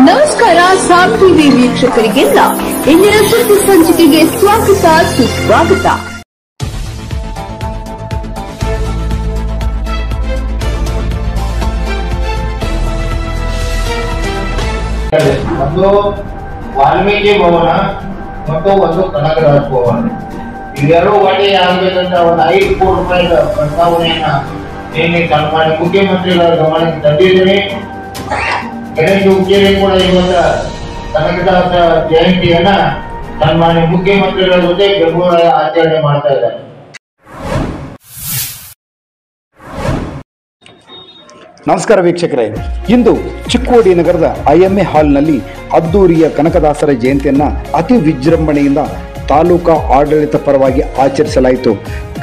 ನಮಸ್ಕಾರ ಸಾಮ್ ಟಿವಿ ವೀಕ್ಷಕರಿಗೆಲ್ಲ ಇಂದಿನ ಸುದ್ದಿ ಸಂಚಿಕೆಗೆ ಸ್ವಾಗತ ಸುಸ್ವಾಗತ. ಒಂದು ವಾಲ್ಮೀಕಿ ಭವನ ಮತ್ತು ಒಂದು ಕನಕದಾಸ ಭವನ ಇವೆರಡೂ ಒಳ್ಳೆ ಆಗ್ಬೇಕಂತ ಒಂದು 5 ಕೋಟಿ ರೂಪಾಯಿದ ಪ್ರಸ್ತಾವನೆಯನ್ನ ನಿನ್ನೆ ಸನ್ಮಾನ್ಯ ಮುಖ್ಯಮಂತ್ರಿಗಳ ಗಮನಕ್ಕೆ ತಂದಿದ್ದೀನಿ. ಗಣೇಶ್ ಹುಕ್ಕೇರಿ ಕೂಡ ಇವತ್ತ ಕನಕದಾಸ ಜಯಂತಿಯನ್ನ ಸನ್ಮಾನ್ಯ ಮುಖ್ಯಮಂತ್ರಿಗಳ ಜೊತೆ ಬೆಂಗಳೂರಲ್ಲಿ ಆಚರಣೆ ಮಾಡ್ತಾ ಇದ್ದಾರೆ. ನಮಸ್ಕಾರ ವೀಕ್ಷಕರೇ, ಇಂದು ಚಿಕ್ಕೋಡಿ ನಗರದ IMA ಹಾಲ್ನಲ್ಲಿ ಅದ್ದೂರಿಯ ಕನಕದಾಸರ ಜಯಂತಿಯನ್ನ ಅತಿ ವಿಜೃಂಭಣೆಯಿಂದ ತಾಲೂಕಾ ಆಡಳಿತ ಪರವಾಗಿ ಆಚರಿಸಲಾಯಿತು.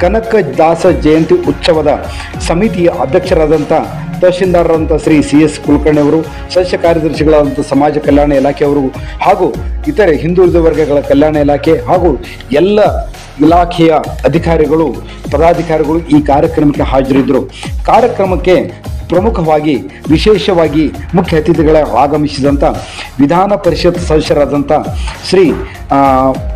ಕನಕದಾಸ ಜಯಂತಿ ಉತ್ಸವದ ಸಮಿತಿಯ ಅಧ್ಯಕ್ಷರಾದಂಥ ತಹಶೀಲ್ದಾರರಂಥ ಶ್ರೀ CS ಕುಲಕರ್ಣಿ ಅವರು, ಸದಸ್ಯ ಕಾರ್ಯದರ್ಶಿಗಳಾದಂಥ ಸಮಾಜ ಕಲ್ಯಾಣ ಇಲಾಖೆಯವರು ಹಾಗೂ ಇತರೆ ಹಿಂದುಳಿದ ವರ್ಗಗಳ ಕಲ್ಯಾಣ ಇಲಾಖೆ ಹಾಗೂ ಎಲ್ಲ ಇಲಾಖೆಯ ಅಧಿಕಾರಿಗಳು ಪದಾಧಿಕಾರಿಗಳು ಈ ಕಾರ್ಯಕ್ರಮಕ್ಕೆ ಹಾಜರಿದ್ದರು. ಕಾರ್ಯಕ್ರಮಕ್ಕೆ ಪ್ರಮುಖವಾಗಿ ವಿಶೇಷವಾಗಿ ಮುಖ್ಯ ಅತಿಥಿಗಳ ಆಗಮಿಸಿದಂಥ ವಿಧಾನ ಪರಿಷತ್ ಸದಸ್ಯರಾದಂಥ ಶ್ರೀ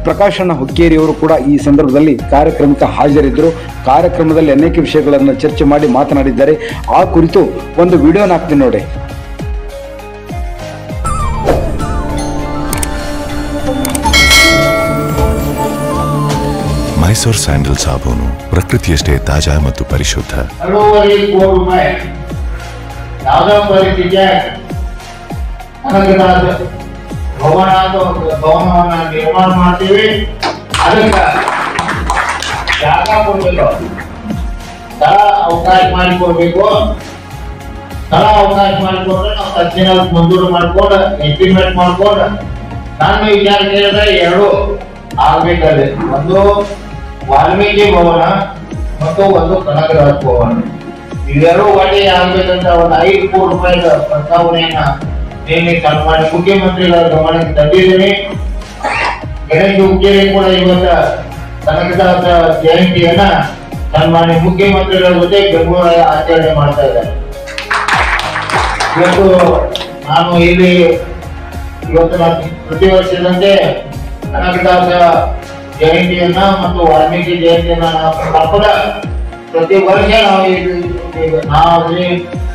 ಪ್ರಕಾಶಣ್ಣ ಹುಕ್ಕೇರಿಯವರು ಕೂಡ ಈ ಸಂದರ್ಭದಲ್ಲಿ ಕಾರ್ಯಕ್ರಮಕ್ಕೆ ಹಾಜರಿದ್ದರು. ಕಾರ್ಯಕ್ರಮದಲ್ಲಿ ಅನೇಕ ವಿಷಯಗಳನ್ನು ಚರ್ಚೆ ಮಾಡಿ ಮಾತನಾಡಿದ್ದಾರೆ. ಆ ಕುರಿತು ಒಂದು ವಿಡಿಯೋನ ಹಾಕ್ತೀನಿ ನೋಡಿ. ಮೈಸೂರು ಸ್ಯಾಂಡಲ್ ಸಾಬೂನು ಪ್ರಕೃತಿಯಷ್ಟೇ ತಾಜಾ ಮತ್ತು ಪರಿಶುದ್ಧ. ಯಾವುದೋ ಪರಿಸ್ಥಿತಿಯ ಕನಕದಾಸ ಭವನವನ್ನ ನಿರ್ಮಾಣ ಮಾಡ್ತೀವಿ. ಅದಕ್ಕೆ ಜಾಗ ಕೊಡ್ಬೇಕು, ಸ್ಥಳ ಅವಕಾಶ ಮಾಡಿಕೊಡ್ಬೇಕು. ಸ್ಥಳ ಅವಕಾಶ ಮಾಡಿಕೊಟ್ರೆ ನಾವು ತಕ್ಷಣ ಮಂಜೂರು ಮಾಡ್ಕೊಂಡು ಎಸ್ಟಿಮೇಟ್ ಮಾಡ್ಕೊಂಡು ನನ್ನ ವಿಚಾರ ಕೇಳಿದ್ರೆ 2 ಆಗ್ಬೇಕಾದ್ರೆ ಒಂದು ವಾಲ್ಮೀಕಿ ಭವನ ಮತ್ತು ಒಂದು ಕನಕದಾಸ ಭವನ ಇವೆರಡೂ ಒಳ್ಳೆ ಆಗ್ಬೇಕಂತ ಒಂದು 5 ಕೋಟಿ ರೂಪಾಯಿದ ಪ್ರಸ್ತಾವನೆಯನ್ನ ನಿನ್ನೆ ಸನ್ಮಾನ್ಯ ಮುಖ್ಯಮಂತ್ರಿಗಳ ಗಮನಕ್ಕೆ ತಂದಿದ್ದೀನಿ. ಗಣೇಶ್ ಹುಕ್ಕೇರಿ ಕೂಡ ಇವತ್ತ ಕನಕದಾಸ ಜಯಂತಿಯನ್ನ ಸನ್ಮಾನ್ಯ ಮುಖ್ಯಮಂತ್ರಿಗಳ ಜೊತೆ ಬೆಂಗಳೂರಲ್ಲಿ ಆಚರಣೆ ಮಾಡ್ತಾ ಇದ್ದಾರೆ. ನಾನು ಇಲ್ಲಿ ಪ್ರತಿ ವರ್ಷದಂತೆ ಕನಕದಾಸ ಜಯಂತಿಯನ್ನ ಮತ್ತು ವಾಲ್ಮೀಕಿ ಜಯಂತಿಯನ್ನ ನಾವು ಪ್ರತಿ ವರ್ಷ ನಾವಾಗಲಿ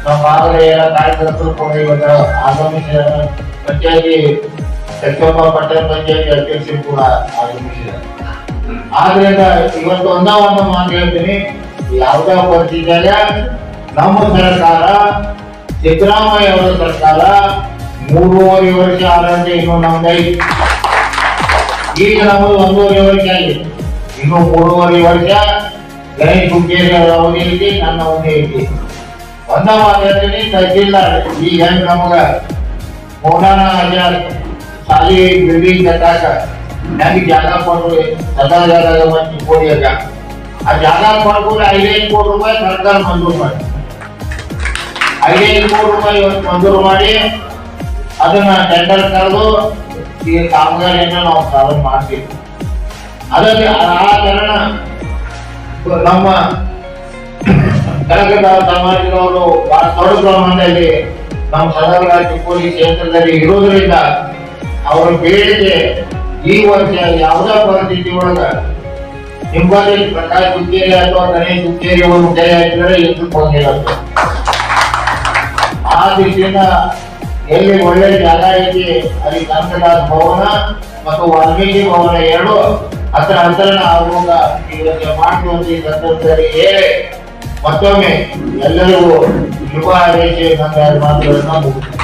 ನಮ್ಮ ಭಾಗದ ಎಲ್ಲ ಕಾರ್ಯಕರ್ತರು ಕೂಡ ಇವಾಗ ಆಗಮಿಸಿದ್ದಾರೆ. ಪಂಚಾಯತಿ ಪಟ್ಟಣ ಪಂಚಾಯತಿ ಅಧ್ಯಕ್ಷರು ಕೂಡ ಆಗಮಿಸಿದ್ದಾರೆ. ಆದ್ರಿಂದ ಇವತ್ತು ಒಂದು ಮಾತು ಹೇಳ್ತೀನಿ, ಯಾವುದೇ ಪರಿಸ್ಥಿತಿಯಾಗ ನಮ್ಮ ಸರ್ಕಾರ ಸಿದ್ದರಾಮಯ್ಯ ಅವರ ಸರ್ಕಾರ 3.5 ವರ್ಷ ಆಡಳಿತ ಇನ್ನು ನಮ್ದೈತಿ. ಈಗ ನಮ್ಮದು 1.5 ವರ್ಷ ಆಗಿದೆ. ಇನ್ನು 3.5 ವರ್ಷ ಗಣೇಶ್ ಹುಕ್ಕೇರಿ ಅವರ ಅವಧಿ ಐತಿ, ನನ್ನ ಅವಧಿ ಐತಿ. ಒಂದ ಮಾತಾಡ್ತೀನಿ, ತಹಶೀಲ್ದಾರ್ ಈಗ ಹೆಂಗ್ ನಮಗ ಮೌಲಾನಾ ಆಜಾದ್ ಶಾಲಿ ಬಿಲ್ಡಿಂಗ್ ಕಟ್ಟಾಕ ಹೆಂಗ್ ಜಾಗ ಕೊಡ್ರಿ, ಸದಾ ಜಾಗ ಚಿಕ್ಕೋಡಿಯಾಗ ಆ ಜಾಗ ಕೊಡ್ಕೊಂಡು 5 ಕೋಟಿ ರೂಪಾಯಿ ಸರ್ಕಾರ ಮಂಜೂರು ಮಾಡಿ 5 ಕೋಟಿ ರೂಪಾಯಿ ಇವತ್ತು ಮಂಜೂರು ಮಾಡಿ ಅದನ್ನ ಟೆಂಡರ್ ಕರೆದು ಈ ಕಾಮಗಾರಿಯನ್ನ ನಾವು ಪ್ರಾರಂಭ ಮಾಡ್ತೀವಿ. ಅದರಲ್ಲಿ ಆ ಕಾರಣ ನಮ್ಮ ಕನಕದಾಸ ಸಮಾಜದವರು ಬಹಳ ದೊಡ್ಡ ಪ್ರಮಾಣದಲ್ಲಿ ನಮ್ಮ ಸದಾ ಚಿಕ್ಕೋಡಿ ಕ್ಷೇತ್ರದಲ್ಲಿ ಇರೋದ್ರಿಂದ ಅವರ ಬೇಡಿಕೆ ಈ ವರ್ಷ ಯಾವುದೇ ಪರಿಸ್ಥಿತಿ ಒಳಗ ನಿಂಬಲ್ಲಿ ಪ್ರಕಾಶ್ ಹುಕ್ಕೇರಿ ಅಥವಾ ಗಣೇಶ್ ಹುಕ್ಕೇರಿ ಅವರು ಕೈ ಹಾಕಿದರೆ ಎಷ್ಟು ಹೋಗಿರುತ್ತೆ. ಆ ದೃಷ್ಟಿಯಿಂದ ಎಲ್ಲಿ ಒಳ್ಳೆ ಜಾಗ ಐತಿ ಅಲ್ಲಿ ಕನಕದಾಸ ಭವನ ಮತ್ತು ವಾಲ್ಮೀಕಿ ಭವನ 2 ಹತ್ರ ಆಗುವಾಗ ಇವತ್ತು ಮಾಡುವಂತ ಈ ಸಂದರ್ಭದಲ್ಲಿ ಮತ್ತೊಮ್ಮೆ ಎಲ್ಲರಿಗೂ ಶುಭ ಹಾರೈಸಿ ನನ್ನ ಮಾತುಗಳನ್ನ ಮುಗಿಸ್ತೇನೆ.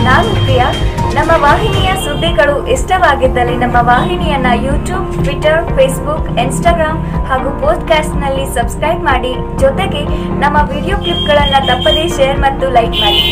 ನಾನು ಪ್ರಿಯಾ. ನಮ್ಮ ವಾಹಿನಿಯ ಸುದ್ದಿಗಳು ಇಷ್ಟವಾಗಿದ್ದಲ್ಲಿ ನಮ್ಮ ವಾಹಿನಿಯನ್ನ ಯೂಟ್ಯೂಬ್, ಟ್ವಿಟರ್, ಫೇಸ್ಬುಕ್, ಇನ್ಸ್ಟಾಗ್ರಾಮ್ ಹಾಗೂ ಪಾಡ್ಕಾಸ್ಟ್ನಲ್ಲಿ ಸಬ್ಸ್ಕ್ರೈಬ್ ಮಾಡಿ. ಜೊತೆಗೆ ನಮ್ಮ ವಿಡಿಯೋ ಕ್ಲಿಪ್ಗಳನ್ನು ತಪ್ಪದೇ ಶೇರ್ ಮತ್ತು ಲೈಕ್ ಮಾಡಿ.